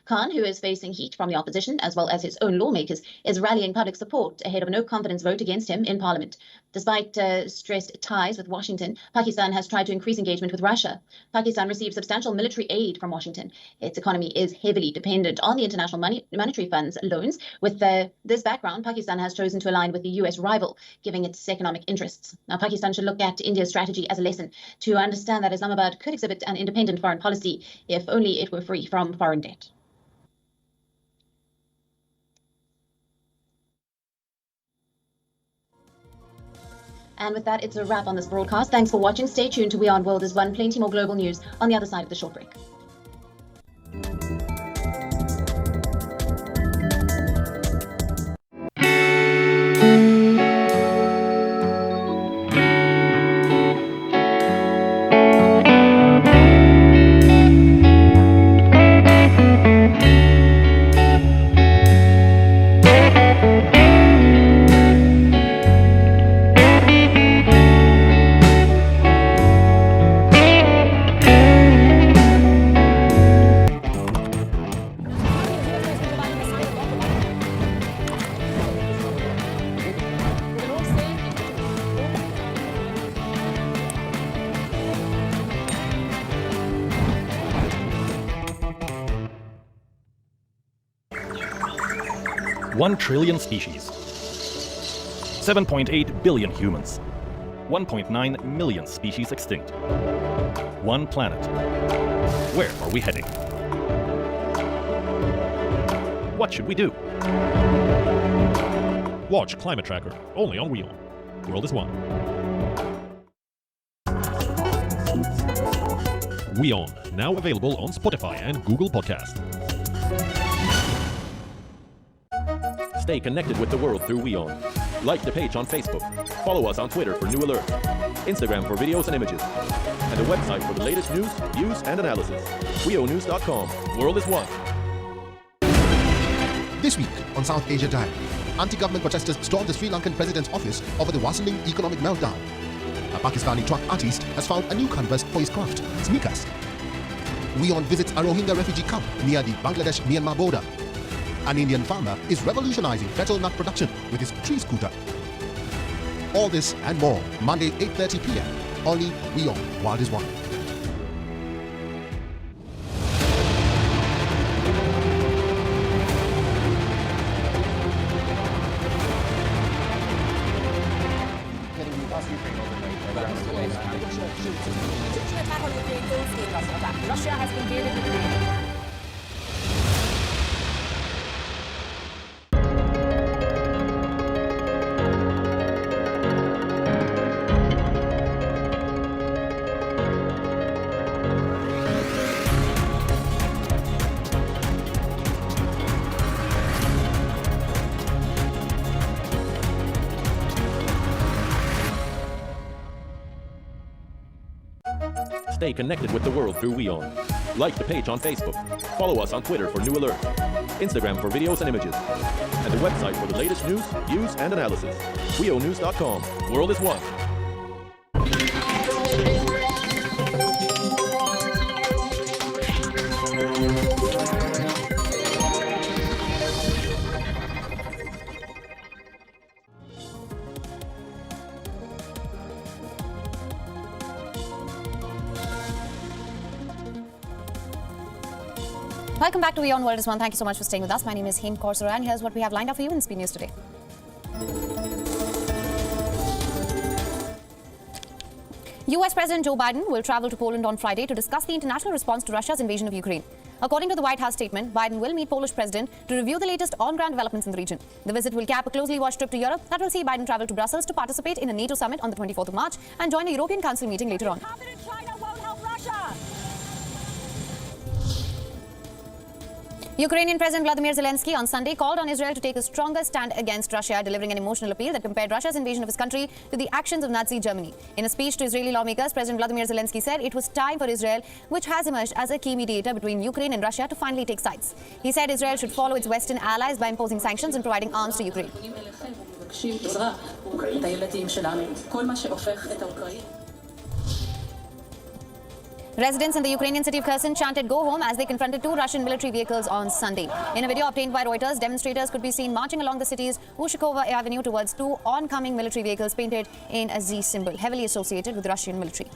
Khan, who is facing heat from the opposition as well as his own lawmakers, is rallying public support ahead of a no-confidence vote against him in Parliament. Despite stressed ties with Washington, Pakistan has tried to increase engagement with Russia. Pakistan receives substantial military aid from Washington. Its economy is heavily dependent on the International Monetary Fund's loans. With this background, Pakistan has chosen to align with the US rival, giving its economic interests. Now, Pakistan should look at India's strategy as a lesson to understand that Islamabad could exhibit an independent foreign policy if only it were free from foreign debt. And with that, it's a wrap on this broadcast. Thanks for watching. Stay tuned to We On World is One. Plenty more global news on the other side of the short break. One trillion species, 7.8 billion humans, 1.9 million species extinct. One planet. Where are we heading? What should we do? Watch Climate Tracker, only on WeOn. World is One. WeOn, now available on Spotify and Google Podcast. Stay connected with the world through WeOn. Like the page on Facebook. Follow us on Twitter for new alerts. Instagram for videos and images. And a website for the latest news, views, and analysis. weonews.com. World is One. This week on South Asia Diary, anti-government protesters stormed the Sri Lankan president's office over the worsening economic meltdown. A Pakistani truck artist has found a new canvas for his craft, sneakers. WeOn visits a Rohingya refugee camp near the Bangladesh-Myanmar border. An Indian farmer is revolutionizing betel nut production with his tree scooter. All this and more, Monday 8:30 p.m. Only WeOn, World is One. Russia has invaded Ukraine. Stay connected with the world through WeOn. Like the page on Facebook. Follow us on Twitter for new alerts. Instagram for videos and images. And a website for the latest news, views, and analysis. weonews.com. World is One. Welcome back to WeOn World is One. Thank you so much for staying with us. My name is Heen Korsura, and here's what we have lined up for you in Speed News today. US President Joe Biden will travel to Poland on Friday to discuss the international response to Russia's invasion of Ukraine. According to the White House statement, Biden will meet Polish President to review the latest on-ground developments in the region. The visit will cap a closely watched trip to Europe that will see Biden travel to Brussels to participate in a NATO summit on the 24th of March and join a European Council meeting later on. China won't help Russia. Ukrainian President Vladimir Zelensky on Sunday called on Israel to take a stronger stand against Russia, delivering an emotional appeal that compared Russia's invasion of his country to the actions of Nazi Germany. In a speech to Israeli lawmakers, President Vladimir Zelensky said it was time for Israel, which has emerged as a key mediator between Ukraine and Russia, to finally take sides. He said Israel should follow its Western allies by imposing sanctions and providing arms to Ukraine. Residents in the Ukrainian city of Kherson chanted "Go home" as they confronted two Russian military vehicles on Sunday. In a video obtained by Reuters, demonstrators could be seen marching along the city's Ushakova Avenue towards two oncoming military vehicles painted in a Z symbol, heavily associated with the Russian military.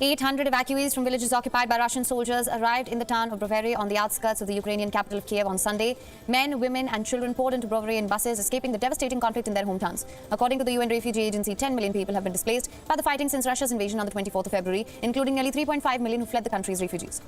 800 evacuees from villages occupied by Russian soldiers arrived in the town of Brovary on the outskirts of the Ukrainian capital of Kiev on Sunday. Men, women and children poured into Brovary in buses, escaping the devastating conflict in their hometowns. According to the UN Refugee Agency, 10 million people have been displaced by the fighting since Russia's invasion on the 24th of February, including nearly 3.5 million who fled the country as refugees.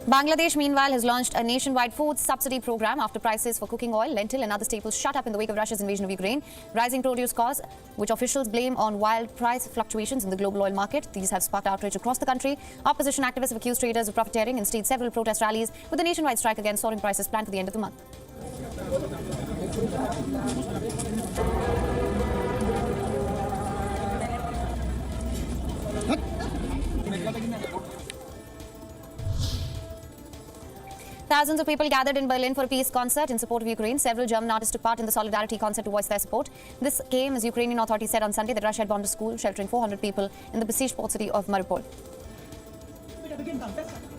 Bangladesh, meanwhile, has launched a nationwide food subsidy program after prices for cooking oil, lentil and other staples shot up in the wake of Russia's invasion of Ukraine. Rising produce costs, which officials blame on wild price fluctuations in the global oil market. These have sparked outrage across the country. Opposition activists have accused traders of profiteering and staged several protest rallies, with a nationwide strike against soaring prices planned for the end of the month. Thousands of people gathered in Berlin for a peace concert in support of Ukraine. Several German artists took part in the solidarity concert to voice their support. This came as Ukrainian authorities said on Sunday that Russia had bombed a school sheltering 400 people in the besieged port city of Mariupol.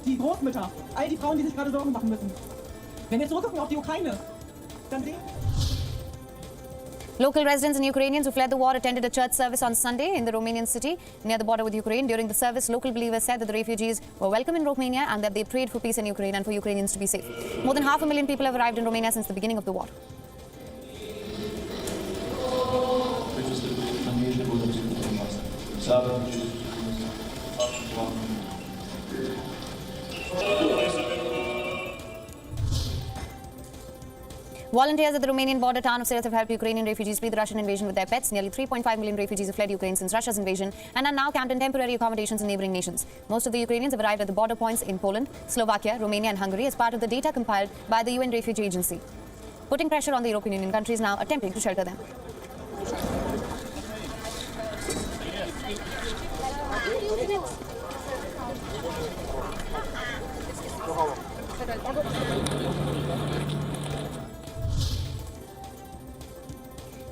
Die Großmütter, all die Frauen, die sich gerade Sorgen machen müssen. Wenn wir zurückgucken auf die Ukraine, dann sehen Local residents and Ukrainians who fled the war attended a church service on Sunday in the Romanian city near the border with Ukraine. During the service, local believers said that the refugees were welcome in Romania and that they prayed for peace in Ukraine and for Ukrainians to be safe. More than 500,000 people have arrived in Romania since the beginning of the war. Volunteers at the Romanian border town of Siret have helped Ukrainian refugees flee the Russian invasion with their pets. Nearly 3.5 million refugees have fled Ukraine since Russia's invasion and are now camped in temporary accommodations in neighboring nations. Most of the Ukrainians have arrived at the border points in Poland, Slovakia, Romania and Hungary as part of the data compiled by the UN Refugee Agency, putting pressure on the European Union countries now attempting to shelter them.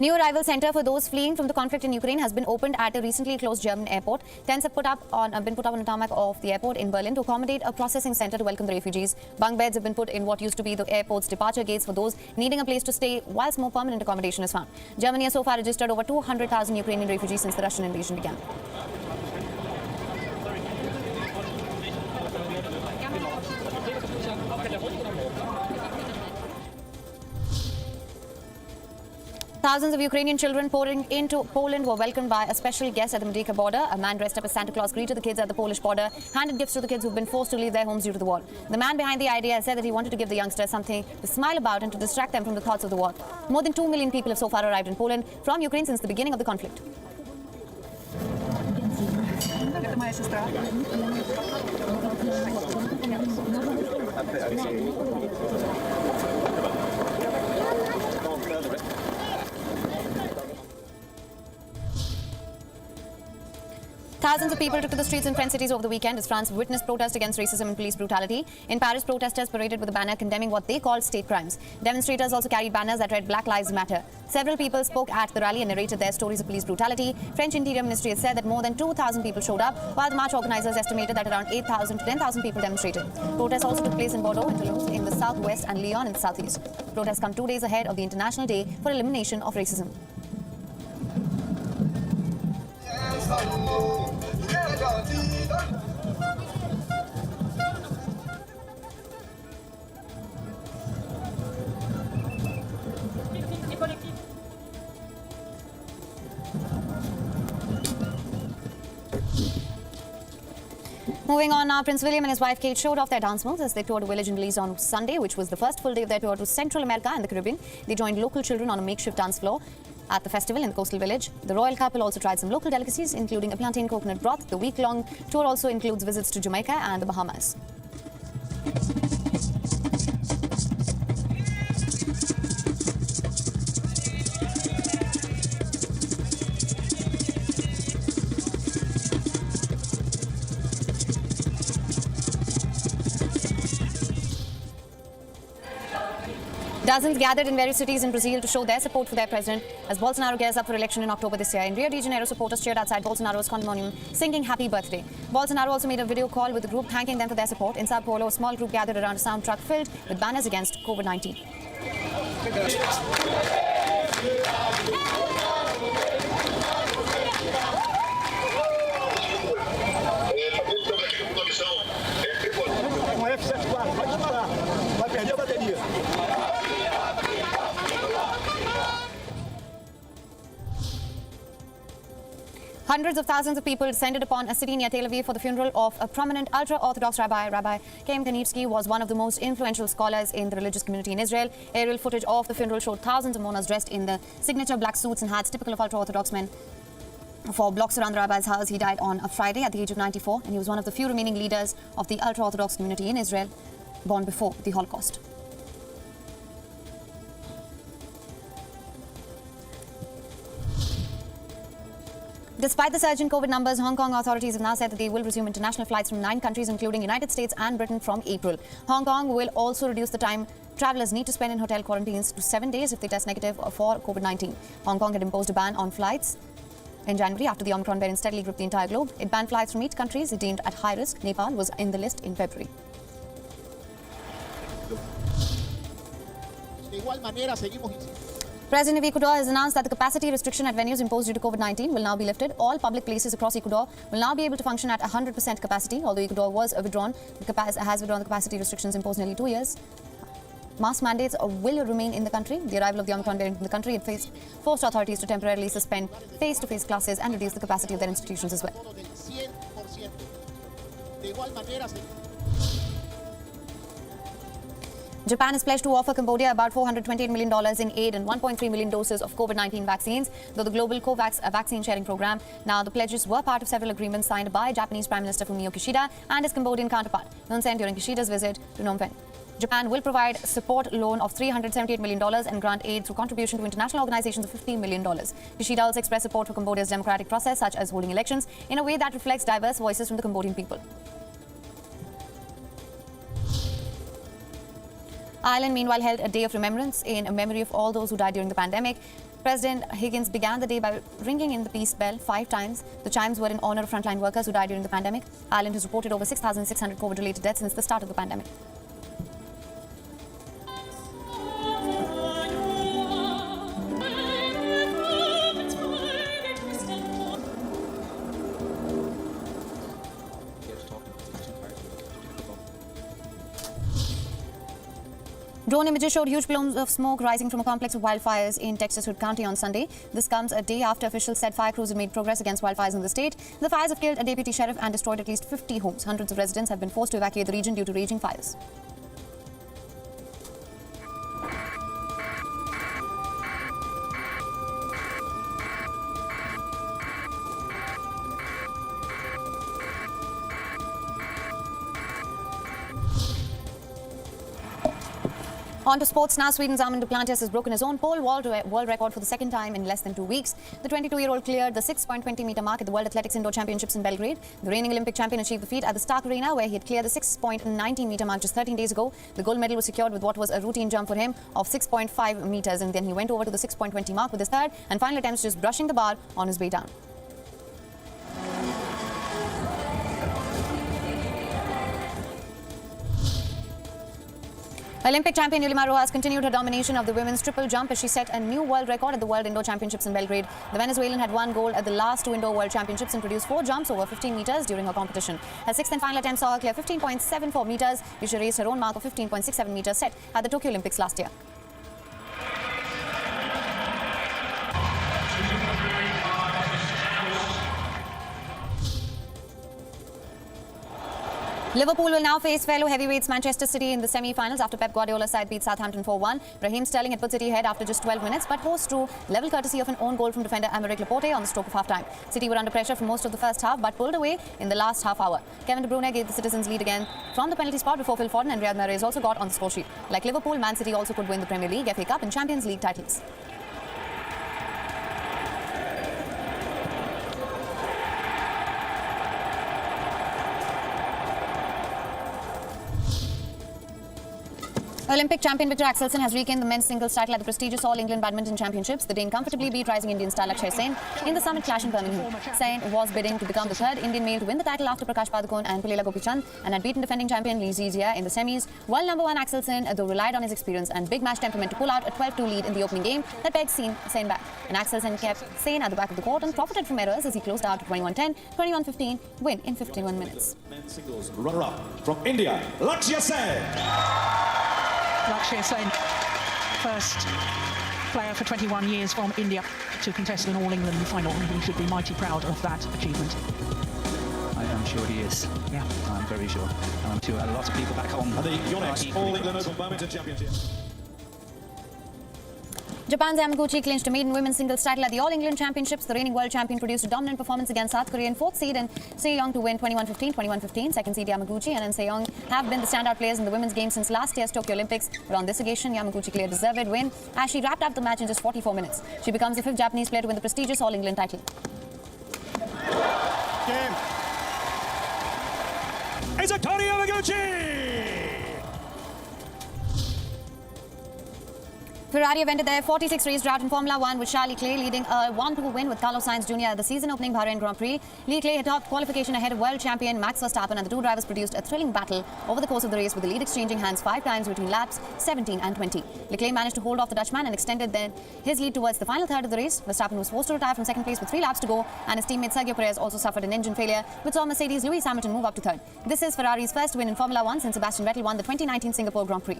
New arrival center for those fleeing from the conflict in Ukraine has been opened at a recently closed German airport. Tents have been put up on the tarmac of the airport in Berlin to accommodate a processing center to welcome the refugees. Bunk beds have been put in what used to be the airport's departure gates for those needing a place to stay, whilst more permanent accommodation is found. Germany has so far registered over 200,000 Ukrainian refugees since the Russian invasion began. Thousands of Ukrainian children pouring into Poland were welcomed by a special guest at the Madryka border. A man dressed up as Santa Claus greeted the kids at the Polish border, handed gifts to the kids who've been forced to leave their homes due to the war. The man behind the idea said that he wanted to give the youngsters something to smile about and to distract them from the thoughts of the war. More than 2 million people have so far arrived in Poland from Ukraine since the beginning of the conflict. Thousands of people took to the streets in French cities over the weekend as France witnessed protests against racism and police brutality. In Paris, protesters paraded with a banner condemning what they called state crimes. Demonstrators also carried banners that read Black Lives Matter. Several people spoke at the rally and narrated their stories of police brutality. French Interior Ministry has said that more than 2,000 people showed up, while the march organizers estimated that around 8,000 to 10,000 people demonstrated. Protests also took place in Bordeaux and Toulouse in the southwest and Lyon in the southeast. Protests come 2 days ahead of the International Day for Elimination of Racism. Moving on now, Prince William and his wife Kate showed off their dance moves as they toured a village in Belize on Sunday, which was the first full day of their tour to Central America and the Caribbean. They joined local children on a makeshift dance floor at the festival in the coastal village. The royal couple also tried some local delicacies, including a plantain coconut broth. The week-long tour also includes visits to Jamaica and the Bahamas. Dozens gathered in various cities in Brazil to show their support for their president as Bolsonaro gears up for election in October this year. In Rio de Janeiro, supporters cheered outside Bolsonaro's condominium, singing happy birthday. Bolsonaro also made a video call with the group thanking them for their support. In Sao Paulo, a small group gathered around a sound truck filled with banners against COVID-19. Hundreds of thousands of people descended upon a city near Tel Aviv for the funeral of a prominent ultra-Orthodox rabbi. Rabbi Chaim Kanievsky was one of the most influential scholars in the religious community in Israel. Aerial footage of the funeral showed thousands of mourners dressed in the signature black suits and hats typical of ultra-Orthodox men. For blocks around the rabbi's house, he died on a Friday at the age of 94, and he was one of the few remaining leaders of the ultra-Orthodox community in Israel, born before the Holocaust. Despite the surge in COVID numbers, Hong Kong authorities have now said that they will resume international flights from 9 countries, including United States and Britain, from April. Hong Kong will also reduce the time travelers need to spend in hotel quarantines to 7 days if they test negative for COVID-19. Hong Kong had imposed a ban on flights in January after the Omicron variant steadily gripped the entire globe. It banned flights from 8 countries it deemed at high risk. Nepal was in the list in February. President of Ecuador has announced that the capacity restriction at venues imposed due to COVID-19 will now be lifted. All public places across Ecuador will now be able to function at 100% capacity, although Ecuador has withdrawn the capacity restrictions imposed nearly 2 years. Mask mandates will remain in the country. The arrival of the Omicron variant in the country had forced authorities to temporarily suspend face-to-face classes and reduce the capacity of their institutions as well. Japan has pledged to offer Cambodia about $428 million in aid and 1.3 million doses of COVID-19 vaccines, though the global COVAX vaccine sharing program. Now, the pledges were part of several agreements signed by Japanese Prime Minister Fumio Kishida and his Cambodian counterpart, Hun Sen, during Kishida's visit to Phnom Penh. Japan will provide support loan of $378 million and grant aid through contribution to international organizations of $15 million. Kishida also expressed support for Cambodia's democratic process, such as holding elections, in a way that reflects diverse voices from the Cambodian people. Ireland, meanwhile, held a day of remembrance in memory of all those who died during the pandemic. President Higgins began the day by ringing in the peace bell 5 times. The chimes were in honor of frontline workers who died during the pandemic. Ireland has reported over 6,600 COVID-related deaths since the start of the pandemic. Drone images showed huge plumes of smoke rising from a complex of wildfires in Texas Hood County on Sunday. This comes a day after officials said fire crews had made progress against wildfires in the state. The fires have killed a deputy sheriff and destroyed at least 50 homes. Hundreds of residents have been forced to evacuate the region due to raging fires. On to sports now. Sweden's Armin Duplantis has broken his own pole world record for the second time in less than 2 weeks. The 22-year-old cleared the 6.20-meter mark at the World Athletics Indoor Championships in Belgrade. The reigning Olympic champion achieved the feat at the Stark Arena, where he had cleared the 6.19-meter mark just 13 days ago. The gold medal was secured with what was a routine jump for him of 6.5 meters, and then he went over to the 6.20 mark with his third and final attempts, just brushing the bar on his way down. Olympic champion Yulima Rojas continued her domination of the women's triple jump as she set a new world record at the World Indoor Championships in Belgrade. The Venezuelan had won gold at the last 2 Indoor World Championships and produced 4 jumps over 15 meters during her competition. Her 6th and final attempt saw her clear 15.74 meters, which she raised her own mark of 15.67 meters set at the Tokyo Olympics last year. Liverpool will now face fellow heavyweights Manchester City in the semi-finals after Pep Guardiola's side beat Southampton 4-1. Raheem Sterling had put City ahead after just 12 minutes, but hosts drew level courtesy of an own goal from defender Aymeric Laporte on the stroke of half-time. City were under pressure for most of the first half, but pulled away in the last half hour. Kevin De Bruyne gave the citizens lead again from the penalty spot before Phil Foden and Riyad Mahrez also got on the score sheet. Like Liverpool, Man City also could win the Premier League, FA Cup and Champions League titles. Olympic champion Victor Axelsen has regained the men's singles title at the prestigious All England Badminton Championships. The Dane comfortably beat rising Indian star Lakshya Sen in the summit clash in Birmingham. Sen was bidding to become the third Indian male to win the title after Prakash Padukone and Pulela Gopichand and had beaten defending champion Lee Zizia in the semis. While number one Axelsen, though, relied on his experience and big match temperament to pull out a 12-2 lead in the opening game that pegged Sen back. And Axelsen kept Sen at the back of the court and profited from errors as he closed out a 21-10, 21-15 win in 51 minutes. Men's singles runner-up from India, Lakshya Sen. Lakshya Sen, first player for 21 years from India to contest an All-England final. He should be mighty proud of that achievement. I am sure he is. Yeah. I'm very sure. And I'm sure a lot of people back home. And the Yonex All-England Open Badminton Championship. Japan's Yamaguchi clinched a maiden women's singles title at the All England Championships. The reigning world champion produced a dominant performance against South Korean fourth seed and Se-young to win 21-15, 21-15. Second seed Yamaguchi and Se-young have been the standout players in the women's game since last year's Tokyo Olympics. But on this occasion, Yamaguchi cleared a deserved win as she wrapped up the match in just 44 minutes. She becomes the fifth Japanese player to win the prestigious All England title. Game. It's Akari Yamaguchi! Ferrari have ended their 46-race drought in Formula 1 with Charles Leclerc leading a 1-2 win with Carlos Sainz Jr. at the season-opening Bahrain Grand Prix. Leclerc had topped qualification ahead of world champion Max Verstappen, and the two drivers produced a thrilling battle over the course of the race with the lead exchanging hands 5 times between laps 17 and 20. Leclerc managed to hold off the Dutchman and extended then his lead towards the final third of the race. Verstappen was forced to retire from second place with 3 laps to go, and his teammate Sergio Perez also suffered an engine failure, which saw Mercedes' Lewis Hamilton move up to third. This is Ferrari's first win in Formula 1 since Sebastian Vettel won the 2019 Singapore Grand Prix.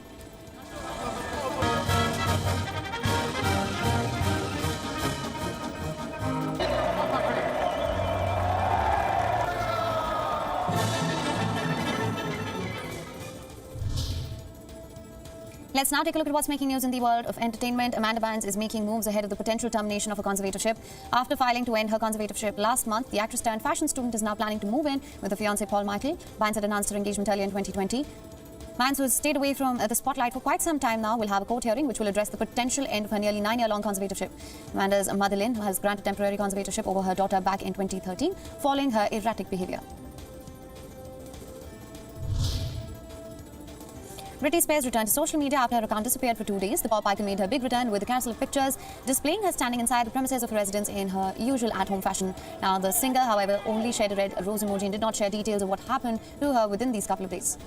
Let's now take a look at what's making news in the world of entertainment. Amanda Bynes is making moves ahead of the potential termination of her conservatorship. After filing to end her conservatorship last month, the actress turned fashion student is now planning to move in with her fiancé Paul Michael. Bynes had announced her engagement earlier in 2020. Bynes, who has stayed away from the spotlight for quite some time now, will have a court hearing which will address the potential end of her nearly 9-year-long conservatorship. Amanda's mother, Lynn, has granted temporary conservatorship over her daughter back in 2013 following her erratic behavior. Britney Spears returned to social media after her account disappeared for 2 days. The pop icon made her big return with a carousel of pictures displaying her standing inside the premises of her residence in her usual at-home fashion. Now, the singer, however, only shared a red rose emoji and did not share details of what happened to her within these couple of days.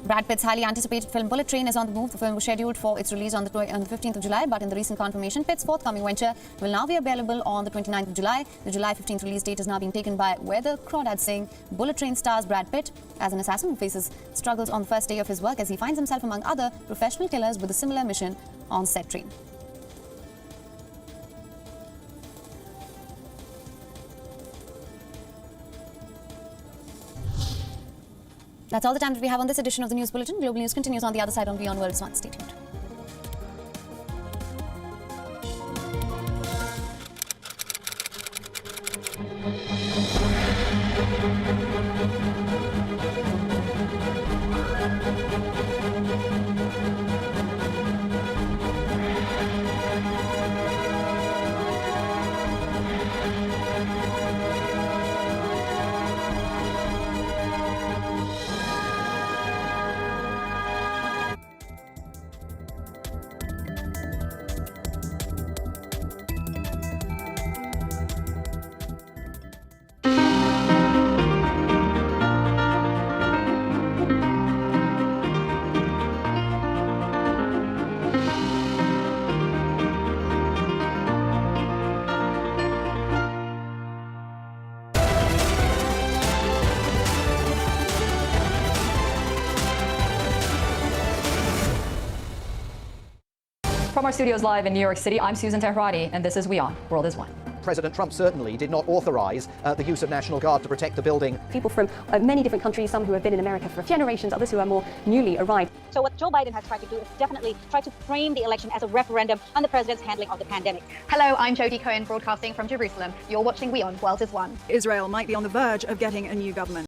Brad Pitt's highly anticipated film Bullet Train is on the move. The film was scheduled for its release on the 15th of July, but in the recent confirmation, Pitt's forthcoming venture will now be available on the 29th of July. The July 15th release date is now being taken by Where the Crawdads Sing. Bullet Train stars Brad Pitt as an assassin who faces struggles on the first day of his work as he finds himself among other professional killers with a similar mission on said train. That's all the time that we have on this edition of the News Bulletin. Global News continues on the other side on Beyond World is One. Stay tuned. From our studios live in New York City, I'm Susan Tehrani, and this is WION, World is One. President Trump certainly did not authorize the use of National Guard to protect the building. People from many different countries, some who have been in America for generations, others who are more newly arrived. So what Joe Biden has tried to do is definitely try to frame the election as a referendum on the president's handling of the pandemic. Hello, I'm Jodie Cohen, broadcasting from Jerusalem. You're watching WE ON, World is One. Israel might be on the verge of getting a new government.